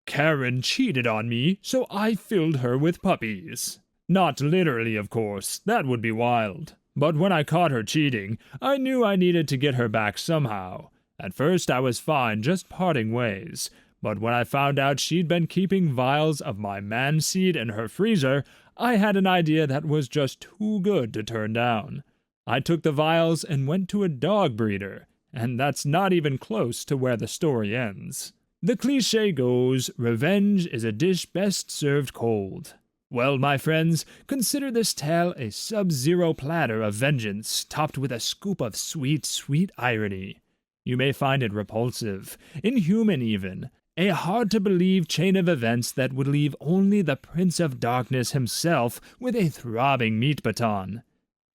Karen cheated on me, so I filled her with puppies. Not literally, of course, that would be wild. But when I caught her cheating, I knew I needed to get her back somehow. At first I was fine just parting ways, but when I found out she'd been keeping vials of my man seed in her freezer, I had an idea that was just too good to turn down. I took the vials and went to a dog breeder, and that's not even close to where the story ends. The cliché goes, revenge is a dish best served cold. Well, my friends, consider this tale a sub-zero platter of vengeance topped with a scoop of sweet, sweet irony. You may find it repulsive, inhuman even, a hard-to-believe chain of events that would leave only the Prince of Darkness himself with a throbbing meat baton.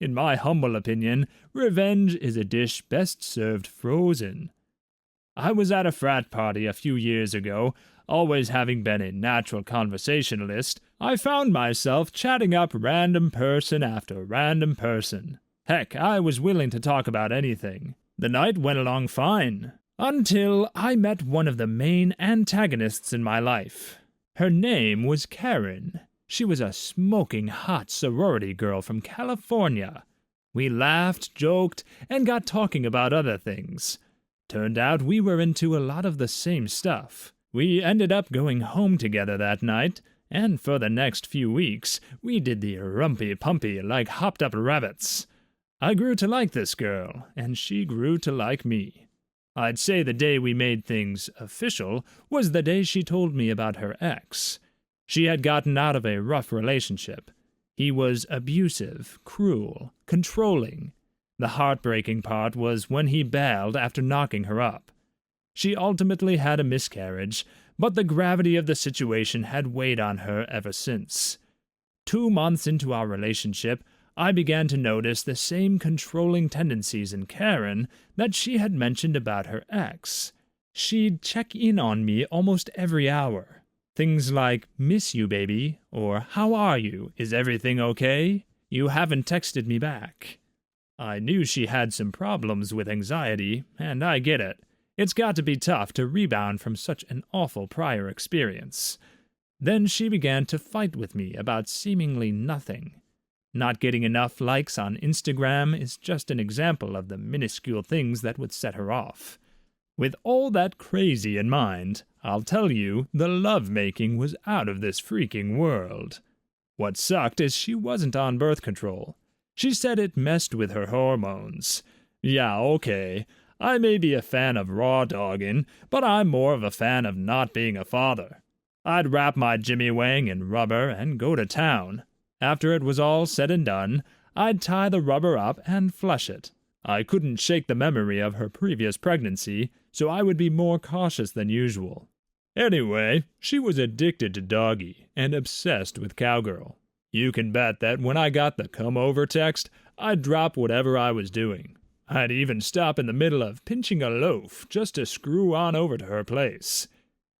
In my humble opinion, revenge is a dish best served frozen. I was at a frat party a few years ago. Always having been a natural conversationalist, I found myself chatting up random person after random person. Heck, I was willing to talk about anything. The night went along fine, until I met one of the main antagonists in my life. Her name was Karen. She was a smoking hot sorority girl from California. We laughed, joked, and got talking about other things. Turned out we were into a lot of the same stuff. We ended up going home together that night, and for the next few weeks, we did the rumpy-pumpy like hopped-up rabbits. I grew to like this girl, and she grew to like me. I'd say the day we made things official was the day she told me about her ex. She had gotten out of a rough relationship. He was abusive, cruel, controlling. The heartbreaking part was when he bailed after knocking her up. She ultimately had a miscarriage, but the gravity of the situation had weighed on her ever since. 2 months into our relationship, I began to notice the same controlling tendencies in Karen that she had mentioned about her ex. She'd check in on me almost every hour. Things like, "Miss you, baby," or "How are you? Is everything okay? You haven't texted me back." I knew she had some problems with anxiety, and I get it. It's got to be tough to rebound from such an awful prior experience. Then she began to fight with me about seemingly nothing. Not getting enough likes on Instagram is just an example of the minuscule things that would set her off. With all that crazy in mind, I'll tell you, the love-making was out of this freaking world. What sucked is she wasn't on birth control. She said it messed with her hormones. Yeah, okay. I may be a fan of raw dogging, but I'm more of a fan of not being a father. I'd wrap my Jimmy Wang in rubber and go to town. After it was all said and done, I'd tie the rubber up and flush it. I couldn't shake the memory of her previous pregnancy, so I would be more cautious than usual. Anyway, she was addicted to doggy and obsessed with cowgirl. You can bet that when I got the come over text, I'd drop whatever I was doing. I'd even stop in the middle of pinching a loaf just to screw on over to her place.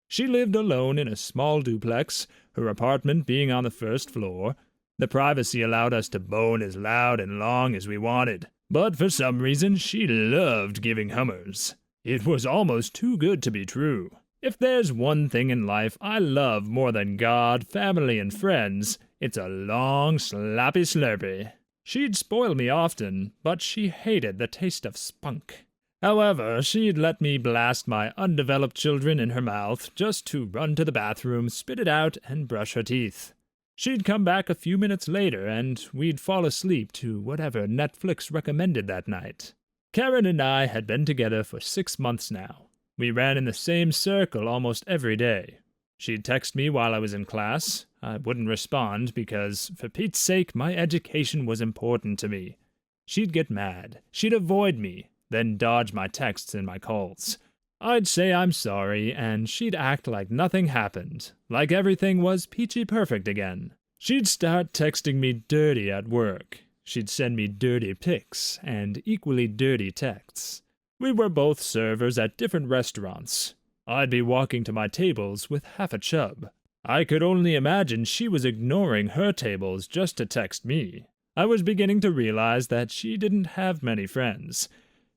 She lived alone in a small duplex, her apartment being on the first floor. The privacy allowed us to bone as loud and long as we wanted, but for some reason she loved giving hummers. It was almost too good to be true. If there's one thing in life I love more than God, family, and friends, it's a long, slappy slurpee. She'd spoil me often, but she hated the taste of spunk. However, she'd let me blast my undeveloped children in her mouth just to run to the bathroom, spit it out, and brush her teeth. She'd come back a few minutes later, and we'd fall asleep to whatever Netflix recommended that night. Karen and I had been together for 6 months now. We ran in the same circle almost every day. She'd text me while I was in class. I wouldn't respond because, for Pete's sake, my education was important to me. She'd get mad. She'd avoid me, then dodge my texts and my calls. I'd say I'm sorry, and she'd act like nothing happened, like everything was peachy perfect again. She'd start texting me dirty at work. She'd send me dirty pics and equally dirty texts. We were both servers at different restaurants. I'd be walking to my tables with half a chub. I could only imagine she was ignoring her tables just to text me. I was beginning to realize that she didn't have many friends.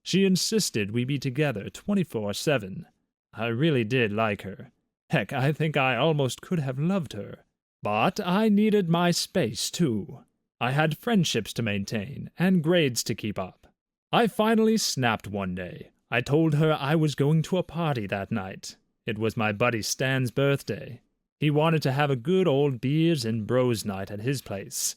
She insisted we be together 24/7. I really did like her. Heck, I think I almost could have loved her. But I needed my space, too. I had friendships to maintain and grades to keep up. I finally snapped one day. I told her I was going to a party that night. It was my buddy Stan's birthday. He wanted to have a good old beers and bros night at his place.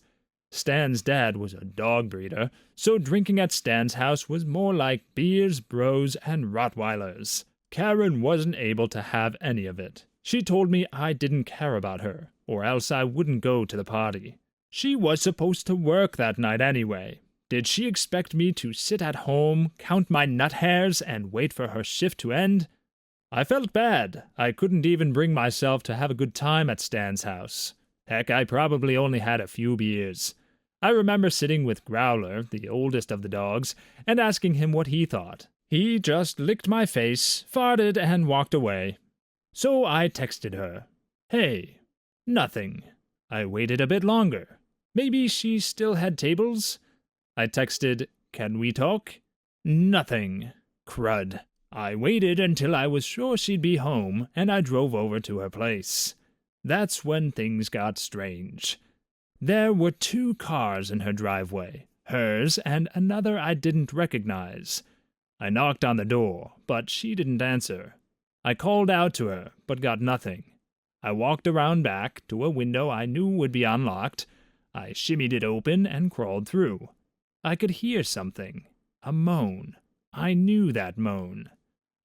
Stan's dad was a dog breeder, so drinking at Stan's house was more like beers, bros, and Rottweilers. Karen wasn't able to have any of it. She told me I didn't care about her, or else I wouldn't go to the party. She was supposed to work that night anyway. Did she expect me to sit at home, count my nut hairs, and wait for her shift to end? I felt bad. I couldn't even bring myself to have a good time at Stan's house. Heck, I probably only had a few beers. I remember sitting with Growler, the oldest of the dogs, and asking him what he thought. He just licked my face, farted, and walked away. So I texted her. Hey. Nothing. I waited a bit longer. Maybe she still had tables? I texted, Can we talk? Nothing. Crud. I waited until I was sure she'd be home, and I drove over to her place. That's when things got strange. There were 2 cars in her driveway, hers and another I didn't recognize. I knocked on the door, but she didn't answer. I called out to her, but got nothing. I walked around back to a window I knew would be unlocked. I shimmied it open and crawled through. I could hear something. A moan. I knew that moan.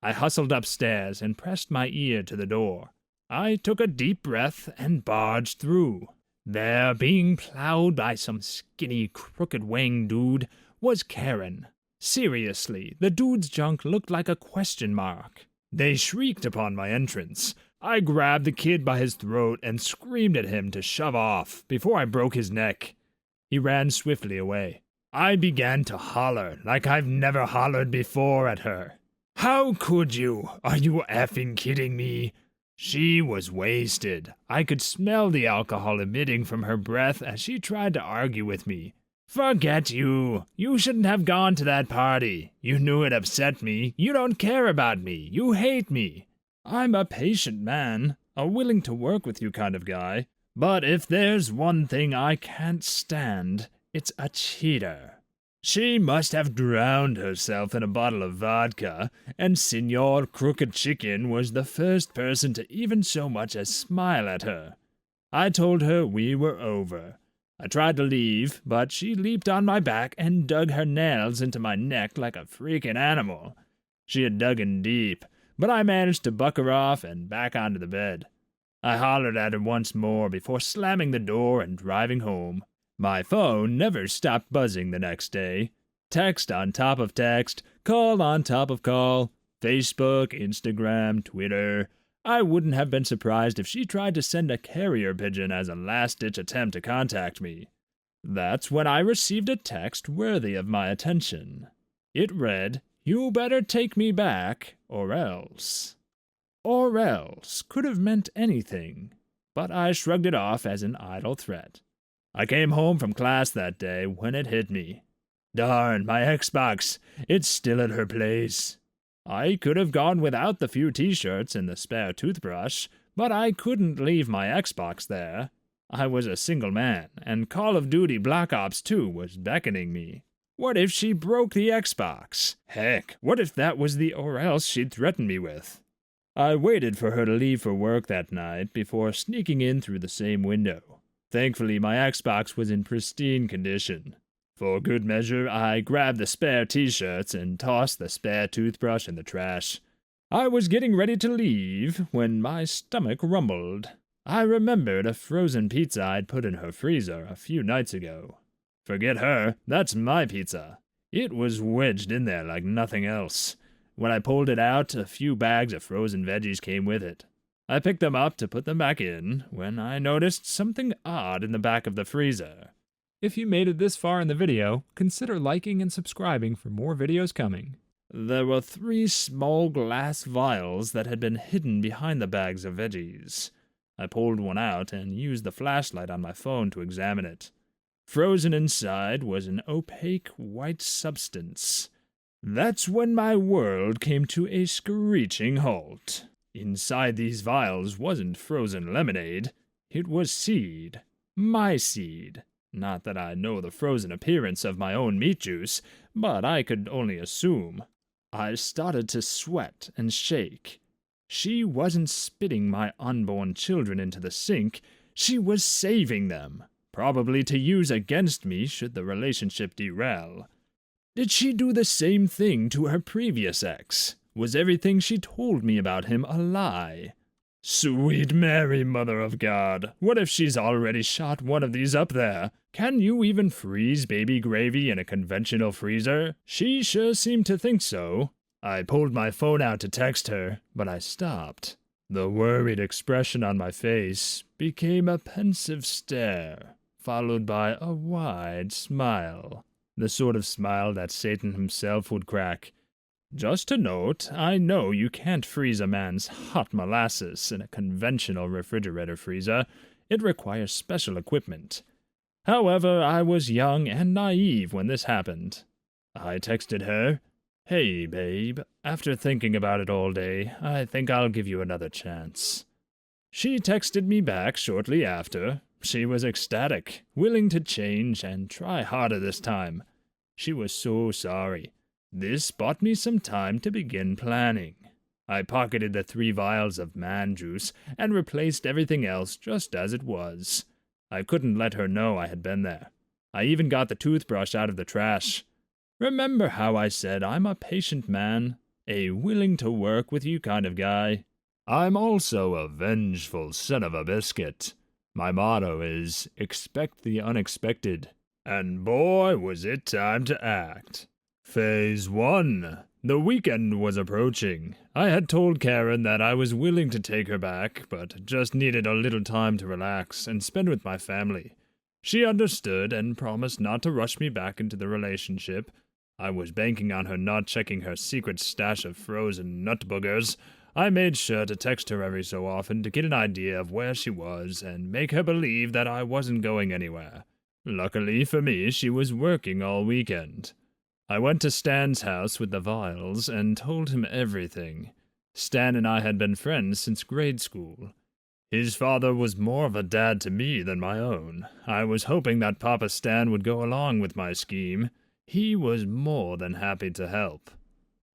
I hustled upstairs and pressed my ear to the door. I took a deep breath and barged through. There, being plowed by some skinny, crooked-wanged dude, was Karen. Seriously, the dude's junk looked like a question mark. They shrieked upon my entrance. I grabbed the kid by his throat and screamed at him to shove off before I broke his neck. He ran swiftly away. I began to holler like I've never hollered before at her. How could you? Are you effing kidding me? She was wasted. I could smell the alcohol emitting from her breath as she tried to argue with me. Forget you. You shouldn't have gone to that party. You knew it upset me. You don't care about me. You hate me. I'm a patient man, a willing to work with you kind of guy. But if there's one thing I can't stand, it's a cheater. She must have drowned herself in a bottle of vodka, and Signor Crooked Chicken was the first person to even so much as smile at her. I told her we were over. I tried to leave, but she leaped on my back and dug her nails into my neck like a freaking animal. She had dug in deep, but I managed to buck her off and back onto the bed. I hollered at her once more before slamming the door and driving home. My phone never stopped buzzing the next day. Text on top of text, call on top of call, Facebook, Instagram, Twitter. I wouldn't have been surprised if she tried to send a carrier pigeon as a last-ditch attempt to contact me. That's when I received a text worthy of my attention. It read, You better take me back, or else. Or else could have meant anything, but I shrugged it off as an idle threat. I came home from class that day when it hit me. Darn, my Xbox, it's still at her place. I could have gone without the few t-shirts and the spare toothbrush, but I couldn't leave my Xbox there. I was a single man, and Call of Duty Black Ops 2 was beckoning me. What if she broke the Xbox? Heck, what if that was the or else she'd threatened me with? I waited for her to leave for work that night before sneaking in through the same window. Thankfully, my Xbox was in pristine condition. For good measure, I grabbed the spare t-shirts and tossed the spare toothbrush in the trash. I was getting ready to leave when my stomach rumbled. I remembered a frozen pizza I'd put in her freezer a few nights ago. Forget her, that's my pizza. It was wedged in there like nothing else. When I pulled it out, a few bags of frozen veggies came with it. I picked them up to put them back in when I noticed something odd in the back of the freezer. If you made it this far in the video, consider liking and subscribing for more videos coming. There were 3 small glass vials that had been hidden behind the bags of veggies. I pulled one out and used the flashlight on my phone to examine it. Frozen inside was an opaque white substance. That's when my world came to a screeching halt. Inside these vials wasn't frozen lemonade. It was seed. My seed. Not that I know the frozen appearance of my own meat juice, but I could only assume. I started to sweat and shake. She wasn't spitting my unborn children into the sink. She was saving them, probably to use against me should the relationship derail. Did she do the same thing to her previous ex? Was everything she told me about him a lie? Sweet Mary, Mother of God, what if she's already shot one of these up there? Can you even freeze baby gravy in a conventional freezer? She sure seemed to think so. I pulled my phone out to text her, but I stopped. The worried expression on my face became a pensive stare, followed by a wide smile. The sort of smile that Satan himself would crack. Just a note, I know you can't freeze a man's hot molasses in a conventional refrigerator freezer. It requires special equipment. However, I was young and naive when this happened. I texted her, "Hey, babe, after thinking about it all day, I think I'll give you another chance." She texted me back shortly after. She was ecstatic, willing to change and try harder this time. She was so sorry. This bought me some time to begin planning. I pocketed the 3 vials of man juice and replaced everything else just as it was. I couldn't let her know I had been there. I even got the toothbrush out of the trash. Remember how I said I'm a patient man, a willing-to-work-with-you kind of guy? I'm also a vengeful son of a biscuit. My motto is, expect the unexpected. And boy, was it time to act. Phase 1. The weekend was approaching. I had told Karen that I was willing to take her back, but just needed a little time to relax and spend with my family. She understood and promised not to rush me back into the relationship. I was banking on her not checking her secret stash of frozen nut boogers. I made sure to text her every so often to get an idea of where she was and make her believe that I wasn't going anywhere. Luckily for me, she was working all weekend. I went to Stan's house with the vials and told him everything. Stan and I had been friends since grade school. His father was more of a dad to me than my own. I was hoping that Papa Stan would go along with my scheme. He was more than happy to help.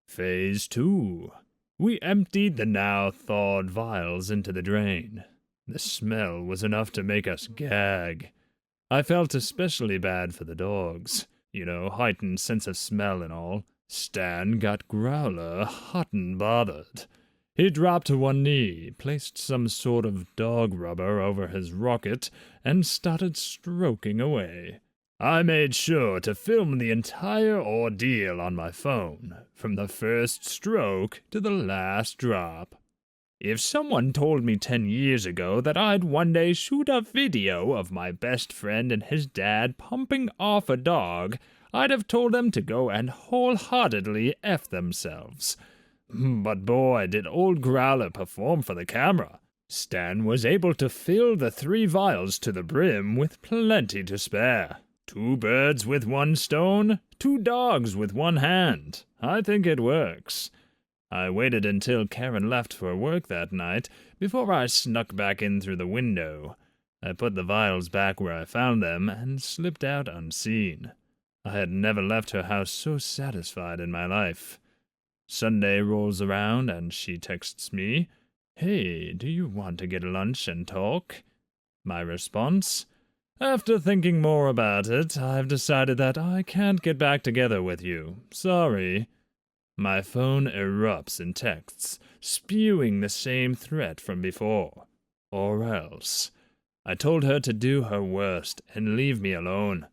Phase 2. We emptied the now thawed vials into the drain. The smell was enough to make us gag. I felt especially bad for the dogs. Heightened sense of smell and all. Stan got Growler hot and bothered. He dropped to one knee, placed some sort of dog rubber over his rocket, and started stroking away. I made sure to film the entire ordeal on my phone, from the first stroke to the last drop. If someone told me 10 years ago that I'd one day shoot a video of my best friend and his dad pumping off a dog, I'd have told them to go and wholeheartedly F themselves. But boy, did old Growler perform for the camera. Stan was able to fill the 3 vials to the brim with plenty to spare. 2 birds with 1 stone, 2 dogs with 1 hand. I think it works. I waited until Karen left for work that night before I snuck back in through the window. I put the vials back where I found them and slipped out unseen. I had never left her house so satisfied in my life. Sunday rolls around and she texts me, "Hey, do you want to get lunch and talk?" My response? "After thinking more about it, I've decided that I can't get back together with you. Sorry." My phone erupts in texts, spewing the same threat from before. Or else. I told her to do her worst and leave me alone.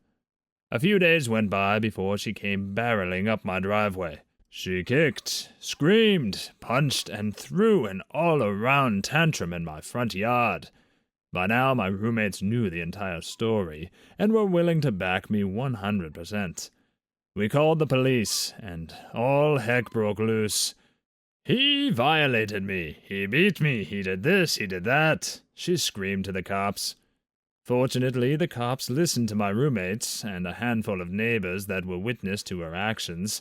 A few days went by before she came barreling up my driveway. She kicked, screamed, punched, and threw an all-around tantrum in my front yard. By now, my roommates knew the entire story and were willing to back me 100%. We called the police, and all heck broke loose. "He violated me. He beat me. He did this. He did that," she screamed to the cops. Fortunately, the cops listened to my roommates and a handful of neighbors that were witness to her actions.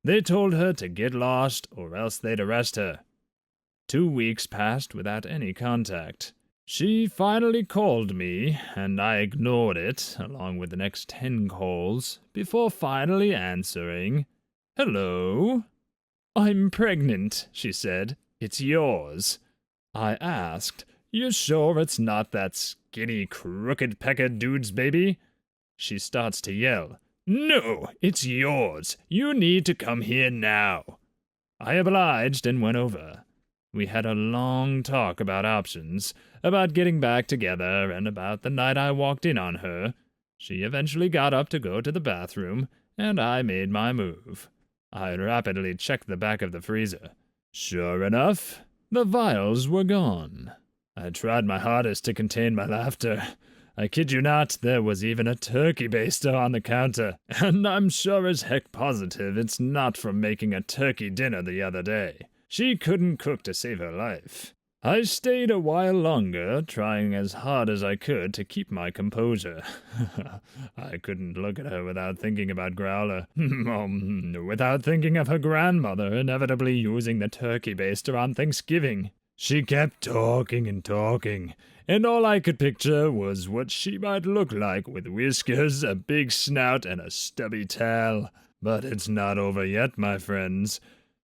They told her to get lost or else they'd arrest her. 2 weeks passed without any contact. She finally called me, and I ignored it, along with the next 10 calls, before finally answering. "Hello?" "I'm pregnant," she said. "It's yours." I asked, "You sure it's not that skinny, crooked pecker dude's baby?" She starts to yell, "No, it's yours. You need to come here now." I obliged and went over. We had a long talk about options, about getting back together, and about the night I walked in on her. She eventually got up to go to the bathroom, and I made my move. I rapidly checked the back of the freezer. Sure enough, the vials were gone. I tried my hardest to contain my laughter. I kid you not, there was even a turkey baster on the counter, and I'm sure as heck positive it's not from making a turkey dinner the other day. She couldn't cook to save her life. I stayed a while longer, trying as hard as I could to keep my composure. I couldn't look at her without thinking about Growler. Without thinking of her grandmother inevitably using the turkey baster on Thanksgiving. She kept talking and talking, and all I could picture was what she might look like with whiskers, a big snout, and a stubby tail. But it's not over yet, my friends.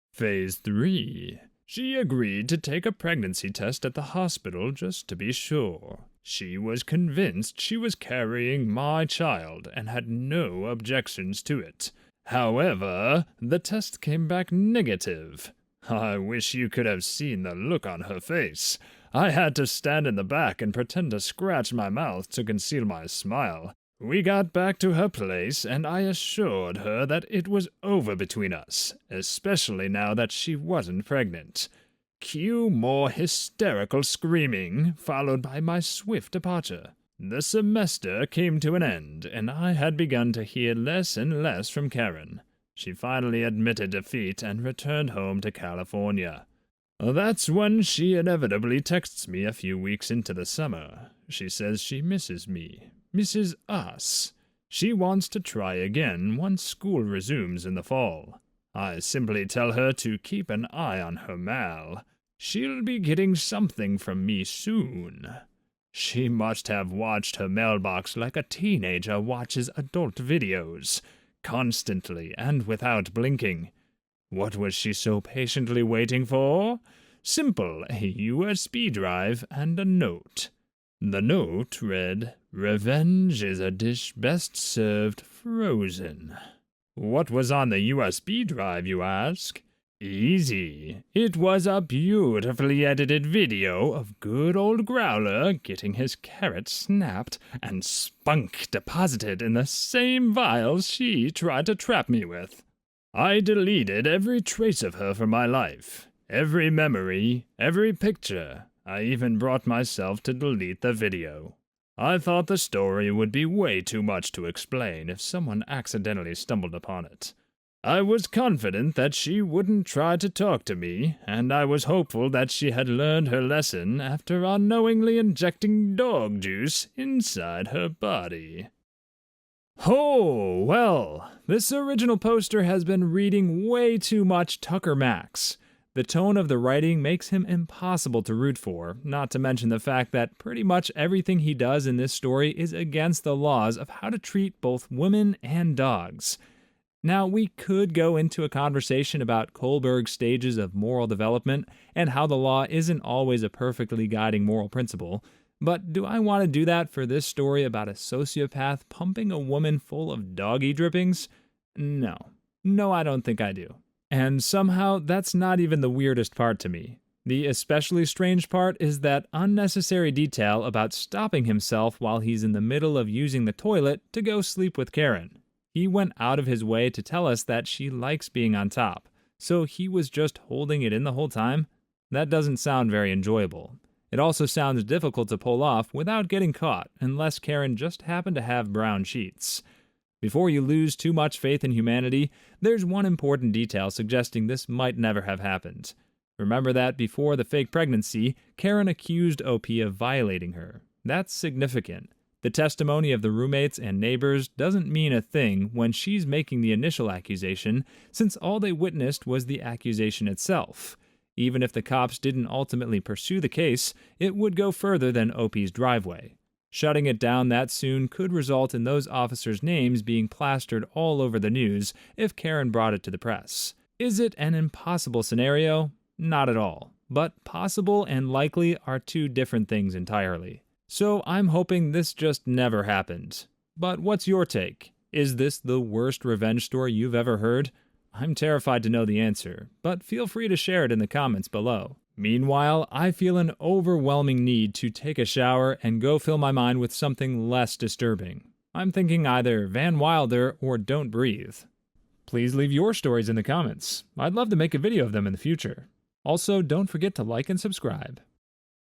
Phase 3. She agreed to take a pregnancy test at the hospital just to be sure. She was convinced she was carrying my child and had no objections to it. However, the test came back negative. I wish you could have seen the look on her face. I had to stand in the back and pretend to scratch my mouth to conceal my smile. We got back to her place, and I assured her that it was over between us, especially now that she wasn't pregnant. Cue more hysterical screaming, followed by my swift departure. The semester came to an end, and I had begun to hear less and less from Karen. She finally admitted defeat and returned home to California. That's when she inevitably texts me a few weeks into the summer. She says she misses me. Misses us. She wants to try again once school resumes in the fall. I simply tell her to keep an eye on her Mal. She'll be getting something from me soon. She must have watched her mailbox like a teenager watches adult videos, constantly and without blinking. What was she so patiently waiting for? Simple, a USB drive and a note. The note read, "Revenge is a dish best served frozen." What was on the USB drive, you ask? Easy. It was a beautifully edited video of good old Growler getting his carrot snapped and spunk deposited in the same vials she tried to trap me with. I deleted every trace of her from my life, every memory, every picture. I even brought myself to delete the video. I thought the story would be way too much to explain if someone accidentally stumbled upon it. I was confident that she wouldn't try to talk to me, and I was hopeful that she had learned her lesson after unknowingly injecting dog juice inside her body. Oh, well, this original poster has been reading way too much Tucker Max. The tone of the writing makes him impossible to root for, not to mention the fact that pretty much everything he does in this story is against the laws of how to treat both women and dogs. Now, we could go into a conversation about Kohlberg's stages of moral development and how the law isn't always a perfectly guiding moral principle, but do I want to do that for this story about a sociopath pumping a woman full of doggy drippings? No, I don't think I do. And somehow, that's not even the weirdest part to me. The especially strange part is that unnecessary detail about stopping himself while he's in the middle of using the toilet to go sleep with Karen. He went out of his way to tell us that she likes being on top, so he was just holding it in the whole time? That doesn't sound very enjoyable. It also sounds difficult to pull off without getting caught, unless Karen just happened to have brown sheets. Before you lose too much faith in humanity, there's one important detail suggesting this might never have happened. Remember that before the fake pregnancy, Karen accused OP of violating her. That's significant. The testimony of the roommates and neighbors doesn't mean a thing when she's making the initial accusation, since all they witnessed was the accusation itself. Even if the cops didn't ultimately pursue the case, it would go further than OP's driveway. Shutting it down that soon could result in those officers' names being plastered all over the news if Karen brought it to the press. Is it an impossible scenario? Not at all. But possible and likely are two different things entirely. So I'm hoping this just never happened. But what's your take? Is this the worst revenge story you've ever heard? I'm terrified to know the answer, but feel free to share it in the comments below. Meanwhile, I feel an overwhelming need to take a shower and go fill my mind with something less disturbing. I'm thinking either Van Wilder or Don't Breathe. Please leave your stories in the comments. I'd love to make a video of them in the future. Also, don't forget to like and subscribe.